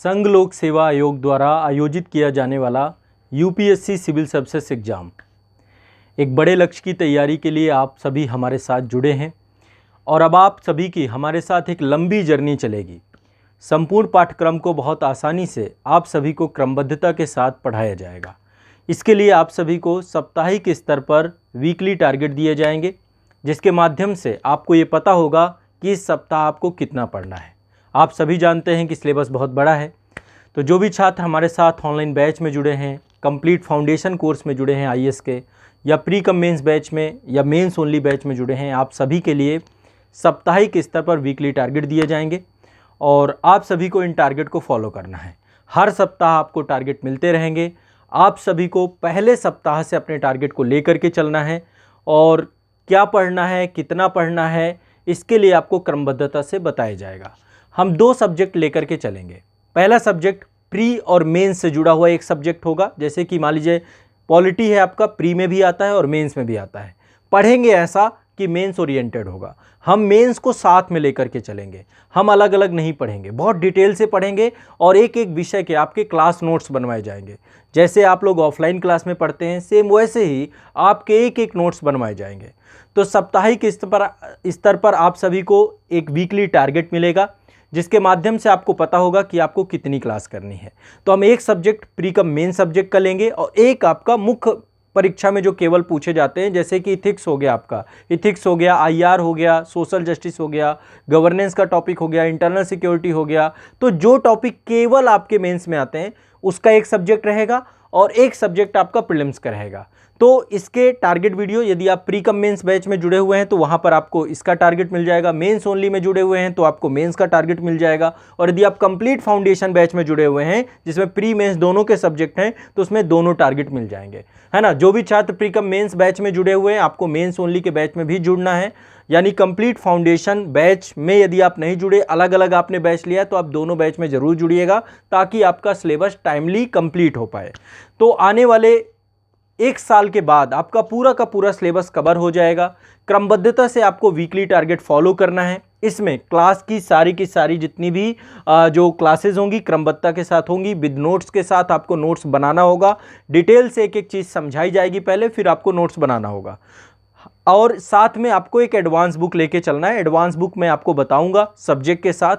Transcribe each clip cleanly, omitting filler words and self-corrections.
संघ लोक सेवा आयोग द्वारा आयोजित किया जाने वाला यूपीएससी सिविल सर्विसेज एग्ज़ाम एक बड़े लक्ष्य की तैयारी के लिए आप सभी हमारे साथ जुड़े हैं और अब आप सभी की हमारे साथ एक लंबी जर्नी चलेगी। संपूर्ण पाठ्यक्रम को बहुत आसानी से आप सभी को क्रमबद्धता के साथ पढ़ाया जाएगा। इसके लिए आप सभी को साप्ताहिक स्तर पर वीकली टारगेट दिए जाएंगे, जिसके माध्यम से आपको ये पता होगा कि इस सप्ताह आपको कितना पढ़ना है। आप सभी जानते हैं कि सिलेबस बहुत बड़ा है, तो जो भी छात्र हमारे साथ ऑनलाइन बैच में जुड़े हैं, कंप्लीट फाउंडेशन कोर्स में जुड़े हैं आईएएस के, या प्री कम मेंस बैच में या मेंस ओनली बैच में जुड़े हैं, आप सभी के लिए साप्ताहिक स्तर पर वीकली टारगेट दिए जाएंगे और आप सभी को इन टारगेट को फॉलो करना है। हर सप्ताह आपको टारगेट मिलते रहेंगे। आप सभी को पहले सप्ताह से अपने टारगेट को लेकर के चलना है और क्या पढ़ना है, कितना पढ़ना है, इसके लिए आपको क्रमबद्धता से बताया जाएगा। हम 2 सब्जेक्ट लेकर के चलेंगे। पहला सब्जेक्ट प्री और मेंस से जुड़ा हुआ एक सब्जेक्ट होगा। जैसे कि मान लीजिए पॉलिटी है, आपका प्री में भी आता है और मेंस में भी आता है। पढ़ेंगे ऐसा कि मेंस ओरिएंटेड होगा। हम मेंस को साथ में लेकर के चलेंगे, हम अलग अलग नहीं पढ़ेंगे, बहुत डिटेल से पढ़ेंगे और एक एक विषय के आपके क्लास नोट्स बनवाए जाएंगे। जैसे आप लोग ऑफलाइन क्लास में पढ़ते हैं, सेम वैसे ही आपके एक एक नोट्स बनवाए जाएंगे। तो साप्ताहिक स्तर पर आप सभी को एक वीकली टारगेट मिलेगा, जिसके माध्यम से आपको पता होगा कि आपको कितनी क्लास करनी है। तो हम एक सब्जेक्ट प्री कम मेन सब्जेक्ट का लेंगे और एक आपका मुख्य परीक्षा में जो केवल पूछे जाते हैं, जैसे कि इथिक्स हो गया, आपका इथिक्स हो गया, आईआर हो गया, सोशल जस्टिस हो गया, गवर्नेंस का टॉपिक हो गया, इंटरनल सिक्योरिटी हो गया। तो जो टॉपिक केवल आपके मेंस में आते हैं उसका एक सब्जेक्ट रहेगा और एक सब्जेक्ट आपका प्रीलिम्स का रहेगा। तो इसके टारगेट वीडियो, यदि आप प्री कम मेंस बैच में जुड़े हुए हैं तो वहां पर आपको इसका टारगेट मिल जाएगा। मेंस ओनली में जुड़े हुए हैं तो आपको मेंस का टारगेट मिल जाएगा। और यदि आप कंप्लीट फाउंडेशन बैच में जुड़े हुए हैं, जिसमें प्री मेंस दोनों के सब्जेक्ट हैं, तो उसमें दोनों टारगेट मिल जाएंगे, है ना। जो भी छात्र प्री कम मेंस बैच में जुड़े हुए हैं, आपको मेंस ओनली के बैच में भी जुड़ना है। यानी कंप्लीट फाउंडेशन बैच में यदि आप नहीं जुड़े, अलग अलग आपने बैच लिया, तो आप दोनों बैच में जरूर जुड़िएगा ताकि आपका सिलेबस टाइमली कंप्लीट हो पाए। तो आने वाले 1 साल के बाद आपका पूरा का पूरा सिलेबस कवर हो जाएगा। क्रमबद्धता से आपको वीकली टारगेट फॉलो करना है। इसमें क्लास की सारी जितनी भी जो क्लासेस होंगी क्रमबद्धता के साथ होंगी, विद नोट्स के साथ आपको नोट्स बनाना होगा। डिटेल से एक एक चीज़ समझाई जाएगी पहले, फिर आपको नोट्स बनाना होगा। और साथ में आपको एक एडवांस बुक लेके चलना है। एडवांस बुक मैं आपको बताऊंगा सब्जेक्ट के साथ।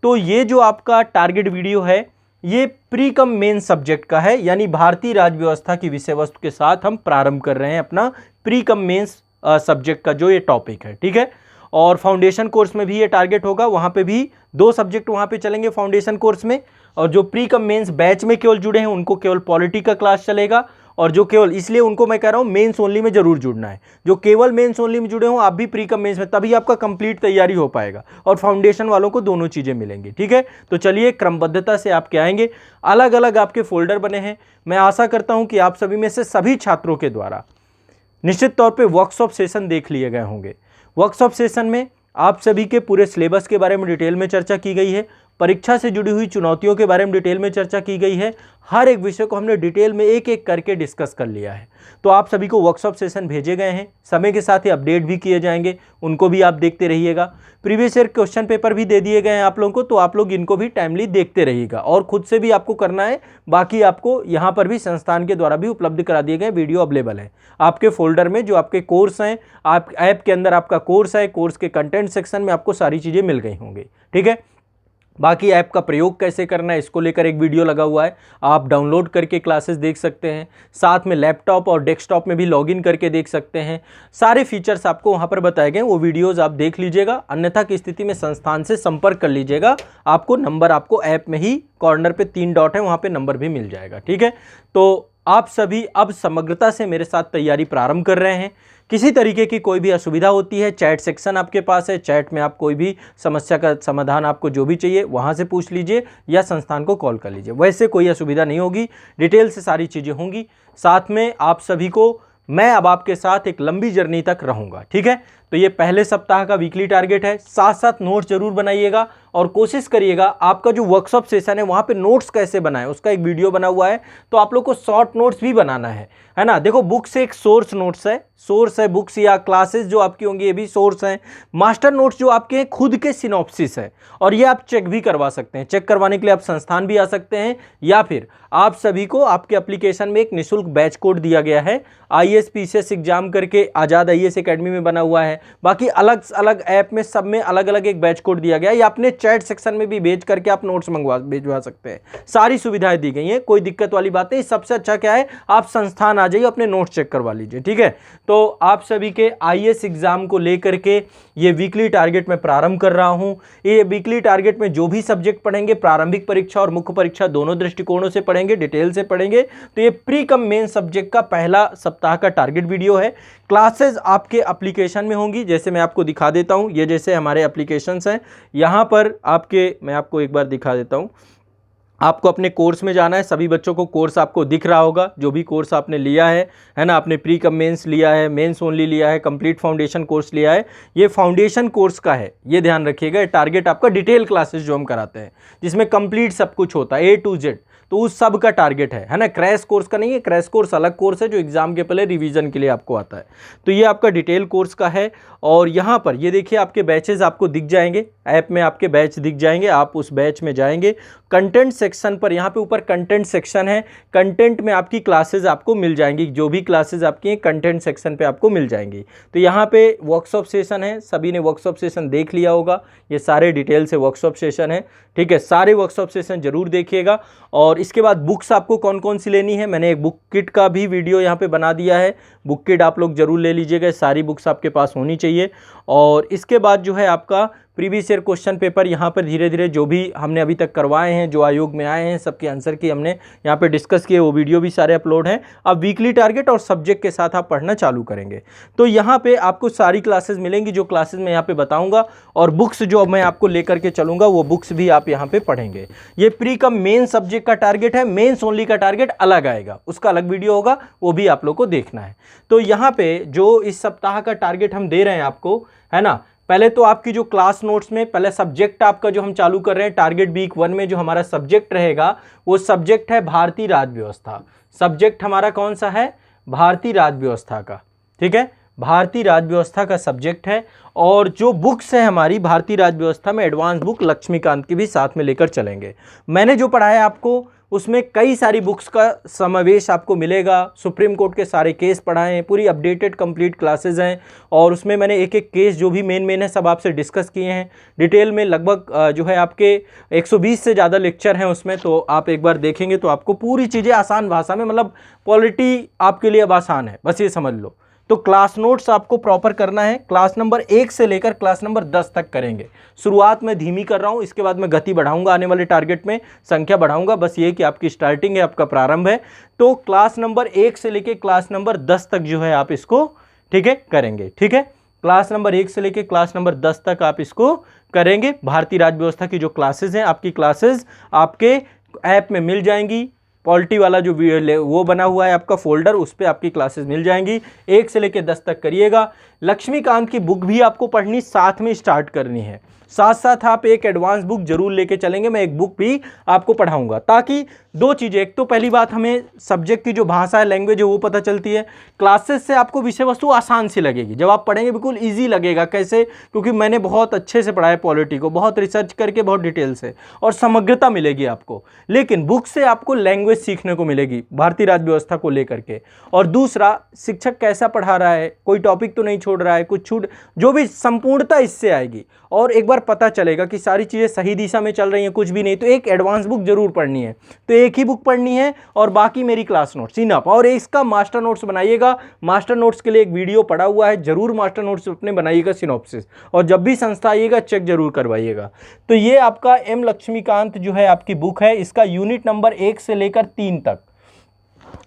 तो ये जो आपका टारगेट वीडियो है, ये प्री कम मेन सब्जेक्ट का है, यानी भारतीय राज्य व्यवस्था की विषय वस्तु के साथ हम प्रारंभ कर रहे हैं अपना प्री कम मेंस सब्जेक्ट का जो ये टॉपिक है, ठीक है। और फाउंडेशन कोर्स में भी ये टारगेट होगा, वहाँ पे भी 2 सब्जेक्ट वहाँ पे चलेंगे फाउंडेशन कोर्स में। और जो प्री कम मेंस बैच में केवल जुड़े हैं उनको केवल पॉलिटी का क्लास चलेगा। और जो केवल, इसलिए उनको मैं कह रहा हूँ मेंस ओनली में जरूर जुड़ना है। जो केवल मेंस ओनली में जुड़े हो आप भी प्री कम मेंस में, तभी आपका कंप्लीट तैयारी हो पाएगा। और फाउंडेशन वालों को दोनों चीजें मिलेंगी, ठीक है। तो चलिए क्रमबद्धता से आपके आएंगे। अलग अलग आपके फोल्डर बने हैं। मैं आशा करता हूं कि आप सभी में से सभी छात्रों के द्वारा निश्चित तौर पर वर्कशॉप सेशन देख लिए गए होंगे। वर्कशॉप सेशन में आप सभी के पूरे सिलेबस के बारे में डिटेल में चर्चा की गई है। परीक्षा से जुड़ी हुई चुनौतियों के बारे में डिटेल में चर्चा की गई है। हर एक विषय को हमने डिटेल में एक एक करके डिस्कस कर लिया है। तो आप सभी को वर्कशॉप सेशन भेजे गए हैं, समय के साथ ही अपडेट भी किए जाएंगे, उनको भी आप देखते रहिएगा। प्रीवियस ईयर क्वेश्चन पेपर भी दे दिए गए हैं आप लोगों को, तो आप लोग इनको भी टाइमली देखते रहिएगा। और खुद से भी आपको करना है, बाकी आपको यहाँ पर भी संस्थान के द्वारा भी उपलब्ध करा दिए गए वीडियो अवेलेबल है आपके फोल्डर में। जो आपके कोर्स हैं, आप ऐप के अंदर आपका कोर्स है, कोर्स के कंटेंट सेक्शन में आपको सारी चीज़ें मिल गई होंगी, ठीक है। बाकी ऐप का प्रयोग कैसे करना है, इसको लेकर एक वीडियो लगा हुआ है, आप डाउनलोड करके क्लासेस देख सकते हैं। साथ में लैपटॉप और डेस्कटॉप में भी लॉगिन करके देख सकते हैं। सारे फीचर्स आपको वहां पर बताए गए, वो वीडियोस आप देख लीजिएगा। अन्यथा की स्थिति में संस्थान से संपर्क कर लीजिएगा। आपको नंबर, आपको ऐप में ही कॉर्नर पे 3 डॉट है, वहां पे नंबर भी मिल जाएगा, ठीक है। तो आप सभी अब समग्रता से मेरे साथ तैयारी प्रारंभ कर रहे हैं। किसी तरीके की कोई भी असुविधा होती है, चैट सेक्शन आपके पास है, चैट में आप कोई भी समस्या का समाधान आपको जो भी चाहिए वहां से पूछ लीजिए या संस्थान को कॉल कर लीजिए। वैसे कोई असुविधा नहीं होगी, डिटेल से सारी चीज़ें होंगी। साथ में आप सभी को मैं अब आपके साथ एक लंबी जर्नी तक रहूँगा, ठीक है। तो ये पहले सप्ताह का वीकली टारगेट है। साथ साथ नोट्स जरूर बनाइएगा और कोशिश करिएगा आपका जो वर्कशॉप सेशन है वहाँ पे नोट्स कैसे बनाएं उसका एक वीडियो बना हुआ है, तो आप लोग को शॉर्ट नोट्स भी बनाना है ना। देखो बुक्स एक सोर्स नोट्स है, सोर्स है बुक्स या क्लासेस जो आपकी होंगी ये भी सोर्स हैं। मास्टर नोट्स जो आपके खुद के सिनॉप्सिस है और ये आप चेक भी करवा सकते हैं। चेक करवाने के लिए आप संस्थान भी आ सकते हैं या फिर आप सभी को आपके एप्लीकेशन में एक निःशुल्क बैच कोड दिया गया है IAS PCS एग्जाम करके आज़ाद IAS एकेडमी में बना हुआ है। बाकी अलग अलग ऐप में सब में अलग अलग एक बैच कोड दिया गया है, या अपने चैट सेक्शन में भी भेज करके आप नोट्स भिजवा सकते हैं। सारी सुविधाएं दी गई हैं, कोई दिक्कत वाली बात नहीं। सबसे अच्छा क्या है, आप संस्थान आ जाइए, अपने नोट्स चेक करवा लीजिए, ठीक है। तो आप सभी के IAS एग्जाम को लेकर के ये वीकली टारगेट मैं प्रारंभ कर रहा हूं। ये वीकली टारगेट में जो भी सब्जेक्ट पढ़ेंगे, प्रारंभिक परीक्षा और मुख्य परीक्षा दोनों दृष्टिकोणों से पढ़ेंगे, डिटेल से पढ़ेंगे। तो ये प्री कम मेन सब्जेक्ट का पहला सप्ताह का टारगेट वीडियो है। क्लासेस आपके एप्लीकेशन में होंगी, जैसे मैं आपको दिखा देता हूं। ये जैसे हमारे एप्लीकेशंस हैं, यहां पर आपके मैं आपको एक बार दिखा देता हूं। आपको अपने कोर्स में जाना है, सभी बच्चों को कोर्स आपको दिख रहा होगा, जो भी कोर्स आपने लिया है ना। आपने प्री कम मेंस लिया है, मेंस ओनली लिया है, कंप्लीट फाउंडेशन कोर्स लिया है, ये फाउंडेशन कोर्स का है, ये ध्यान रखिएगा। टारगेट आपका डिटेल क्लासेस जो हम कराते हैं जिसमें कंप्लीट सब कुछ होता है A to Z, तो उस सब का टारगेट है ना। क्रैश कोर्स का नहीं है, क्रैश कोर्स अलग कोर्स है जो एग्जाम के पहले रिवीजन के लिए आपको आता है। तो ये आपका डिटेल कोर्स का है। और यहाँ पर ये देखिए आपके बैचेस आपको दिख जाएंगे, ऐप में आपके बैच दिख जाएंगे, आप उस बैच में जाएंगे। कंटेंट सेक्शन पर यहाँ पे ऊपर कंटेंट सेक्शन है, कंटेंट में आपकी क्लासेस आपको मिल जाएंगी, जो भी क्लासेस आपकी हैं कंटेंट सेक्शन पे आपको मिल जाएंगी। तो यहाँ पे वर्कशॉप सेशन है, सभी ने वर्कशॉप सेशन देख लिया होगा, ये सारे डिटेल से वर्कशॉप सेशन है, ठीक है। सारे वर्कशॉप सेशन जरूर देखिएगा। और इसके बाद बुक्स आपको कौन कौन सी लेनी है, मैंने एक बुक किट का भी वीडियो यहाँ पे बना दिया है। बुक किट आप लोग जरूर ले लीजिएगा, सारी बुक्स आपके पास होनी चाहिए। और इसके बाद जो है आपका प्रीवियस ईयर क्वेश्चन पेपर यहाँ पर धीरे धीरे जो भी हमने अभी तक करवाए हैं, जो आयोग में आए हैं, सबके आंसर की हमने यहाँ पे डिस्कस किए, वो वीडियो भी सारे अपलोड हैं। अब वीकली टारगेट और सब्जेक्ट के साथ आप पढ़ना चालू करेंगे तो यहाँ पे आपको सारी क्लासेस मिलेंगी, जो क्लासेस मैं यहाँ पे बताऊँगा। और बुक्स जो मैं आपको लेकर के चलूँगा वो बुक्स भी आप यहाँ पे पढ़ेंगे। ये प्री कम मेन सब्जेक्ट का टारगेट है, मेंस ओनली का टारगेट अलग आएगा, उसका अलग वीडियो होगा, वो भी आप लोग को देखना है। तो यहाँ पे जो इस सप्ताह का टारगेट हम दे रहे हैं आपको, है ना, पहले तो आपकी जो क्लास नोट्स में पहले सब्जेक्ट आपका जो हम चालू कर रहे हैं, टारगेट वीक 1 में जो हमारा सब्जेक्ट रहेगा वो सब्जेक्ट है भारतीय राज्य व्यवस्था। सब्जेक्ट हमारा कौन सा है, भारतीय राज्य व्यवस्था का, ठीक है, भारतीय राज्य व्यवस्था का सब्जेक्ट है। और जो बुक्स है हमारी भारतीय राज्य व्यवस्था में एडवांस बुक लक्ष्मीकांत की भी साथ में लेकर चलेंगे। मैंने जो पढ़ाया आपको उसमें कई सारी बुक्स का समावेश आपको मिलेगा। सुप्रीम कोर्ट के सारे केस पढ़ाए हैं, पूरी अपडेटेड कंप्लीट क्लासेस हैं। और उसमें मैंने एक एक केस जो भी मेन है सब आपसे डिस्कस किए हैं डिटेल में। लगभग जो है आपके 120 से ज़्यादा लेक्चर हैं उसमें, तो आप एक बार देखेंगे तो आपको पूरी चीज़ें आसान भाषा में, मतलब पॉलिटी आपके लिए अब आसान है, बस ये समझ लो। तो क्लास नोट्स आपको प्रॉपर करना है, क्लास नंबर 1 से लेकर क्लास नंबर 10 तक करेंगे। शुरुआत में धीमी कर रहा हूं, इसके बाद मैं गति बढ़ाऊंगा, आने वाले टारगेट में संख्या बढ़ाऊंगा। बस ये कि आपकी स्टार्टिंग है, आपका प्रारंभ है। तो क्लास नंबर 1 से लेकर क्लास नंबर 10 तक जो है आप इसको, ठीक है, करेंगे, ठीक है। क्लास नंबर 1 से लेकर क्लास नंबर 10 तक आप इसको करेंगे। भारतीय राज्य व्यवस्था की जो क्लासेज हैं, आपकी क्लासेज आपके ऐप में मिल जाएंगी। पॉलिटी वाला जो वो बना हुआ है आपका फोल्डर, उस पर आपकी क्लासेस मिल जाएंगी। 1 से लेकर 10 तक करिएगा। लक्ष्मीकांत की बुक भी आपको पढ़नी साथ में स्टार्ट करनी है, साथ साथ आप एक एडवांस बुक जरूर लेके चलेंगे। मैं एक बुक भी आपको पढ़ाऊंगा, ताकि दो चीज़ें, एक तो पहली बात हमें सब्जेक्ट की जो भाषा है, लैंग्वेज है, वो पता चलती है। क्लासेस से आपको विषय वस्तु आसान सी लगेगी, जब आप पढ़ेंगे बिल्कुल ईजी लगेगा। कैसे, क्योंकि मैंने बहुत अच्छे से पढ़ाया पॉलिटी को, बहुत रिसर्च करके, बहुत डिटेल से, और समग्रता मिलेगी आपको। लेकिन बुक से आपको लैंग्वेज सीखने को मिलेगी भारतीय राज्य व्यवस्था को लेकर के। और दूसरा, शिक्षक कैसा पढ़ा रहा है, कोई टॉपिक तो नहीं छोड़ रहा है, कुछ छूट, जो भी संपूर्णता इससे आएगी। और एक बार पता चलेगा कि सारी चीज़ें सही दिशा में चल रही हैं, कुछ भी नहीं। तो एक एडवांस बुक जरूर पढ़नी है, तो एक ही बुक पढ़नी है और बाकी मेरी क्लास नोट्स इनफ। और इसका मास्टर नोट्स बनाइएगा। मास्टर नोट्स के लिए एक वीडियो पड़ा हुआ है, जरूर मास्टर नोट्स अपने बनाइएगा, सिनॉप्सिस। और जब भी संस्था आइएगा चेक जरूर करवाइएगा। तो ये आपका एम लक्ष्मीकांत जो है आपकी बुक है, इसका यूनिट नंबर 1 से लेकर 3 तक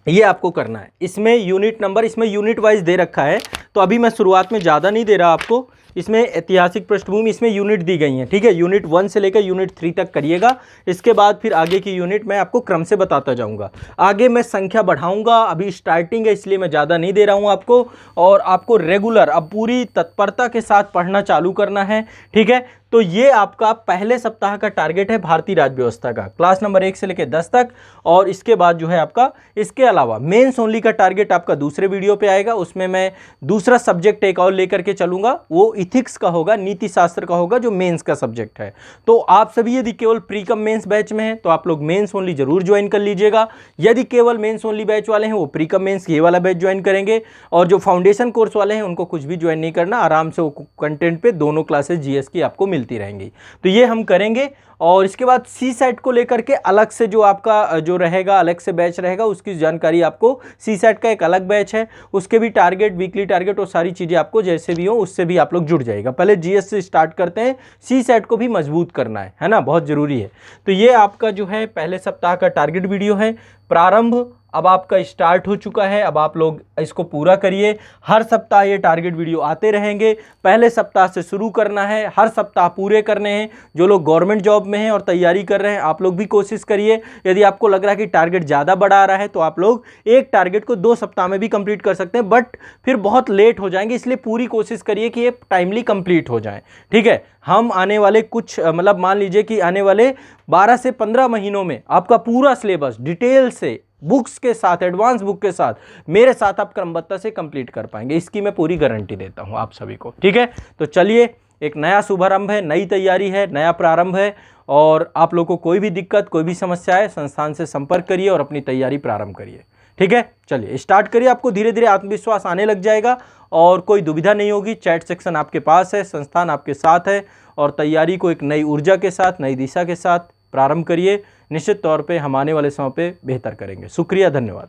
ये आपको करना है। इसमें यूनिट नंबर, इसमें यूनिट वाइज दे रखा है, तो अभी मैं शुरुआत में ज़्यादा नहीं दे रहा आपको, इसमें ऐतिहासिक पृष्ठभूमि, इसमें यूनिट दी गई हैं, ठीक है। यूनिट 1 से लेकर यूनिट 3 तक करिएगा। इसके बाद फिर आगे की यूनिट मैं आपको क्रम से बताता जाऊंगा। आगे मैं संख्या बढ़ाऊंगा, अभी स्टार्टिंग है इसलिए मैं ज़्यादा नहीं दे रहा हूं आपको, और आपको रेगुलर अब पूरी तत्परता के साथ पढ़ना चालू करना है, ठीक है। तो ये आपका पहले सप्ताह का टारगेट है भारतीय राज्य व्यवस्था का, क्लास नंबर 1 से लेकर 10 तक। और इसके बाद जो है आपका, इसके अलावा मेंस ओनली का टारगेट आपका दूसरे वीडियो पे आएगा। उसमें मैं दूसरा सब्जेक्ट एक और लेकर के चलूंगा, वो इथिक्स का होगा, नीति शास्त्र का होगा, जो मेंस का सब्जेक्ट है। तो आप सभी यदि केवल प्री कम मेंस बैच में हैं तो आप लोग मेंस ओनली जरूर ज्वाइन कर लीजिएगा। यदि केवल मेंस ओनली बैच वाले हैं वो प्री कम मेंस ये वाला बैच ज्वाइन करेंगे, और जो फाउंडेशन कोर्स वाले हैं उनको कुछ भी ज्वाइन नहीं करना, आराम से वो कंटेंट पे दोनों क्लासेस जीएस की आपको मिलती रहेंगी। तो ये हम करेंगे। और इसके बाद सी सेट को लेकर के अलग से जो आपका जो रहेगा, अलग से बैच रहेगा, उसकी जानकारी आपको, सी सेट का एक अलग बैच है, उसके भी टारगेट, वीकली टारगेट और सारी चीज़ें आपको जैसे भी हो उससे भी आप लोग जुड़ जाएगा। पहले जीएस से स्टार्ट करते हैं, सी सेट को भी मजबूत करना है ना, बहुत ज़रूरी है। तो ये आपका जो है पहले सप्ताह का टारगेट वीडियो है। प्रारंभ अब आपका स्टार्ट हो चुका है, अब आप लोग इसको पूरा करिए। हर सप्ताह ये टारगेट वीडियो आते रहेंगे। पहले सप्ताह से शुरू करना है, हर सप्ताह पूरे करने हैं। जो लोग गवर्नमेंट जॉब में हैं और तैयारी कर रहे हैं, आप लोग भी कोशिश करिए। यदि आपको लग रहा है कि टारगेट ज़्यादा बड़ा आ रहा है तो आप लोग एक टारगेट को 2 सप्ताह में भी कंप्लीट कर सकते हैं, बट फिर बहुत लेट हो जाएंगे, इसलिए पूरी कोशिश करिए कि ये टाइमली कंप्लीट हो जाए, ठीक है। हम आने वाले कुछ मतलब मान लीजिए कि आने वाले 12 से 15 महीनों में आपका पूरा सिलेबस डिटेल से बुक्स के साथ, एडवांस बुक के साथ मेरे साथ आप क्रमबद्धता से कंप्लीट कर पाएंगे, इसकी मैं पूरी गारंटी देता हूं आप सभी को, ठीक है। तो चलिए, एक नया शुभारंभ है, नई तैयारी है, नया प्रारंभ है, और आप लोगों को कोई भी दिक्कत, कोई भी समस्या है, संस्थान से संपर्क करिए और अपनी तैयारी प्रारंभ करिए, ठीक है। चलिए स्टार्ट करिए, आपको धीरे धीरे आत्मविश्वास आने लग जाएगा और कोई दुविधा नहीं होगी। चैट सेक्शन आपके पास है, संस्थान आपके साथ है, और तैयारी को एक नई ऊर्जा के साथ, नई दिशा के साथ प्रारंभ करिए। निश्चित तौर पे हम आने वाले समय पे बेहतर करेंगे। शुक्रिया, धन्यवाद।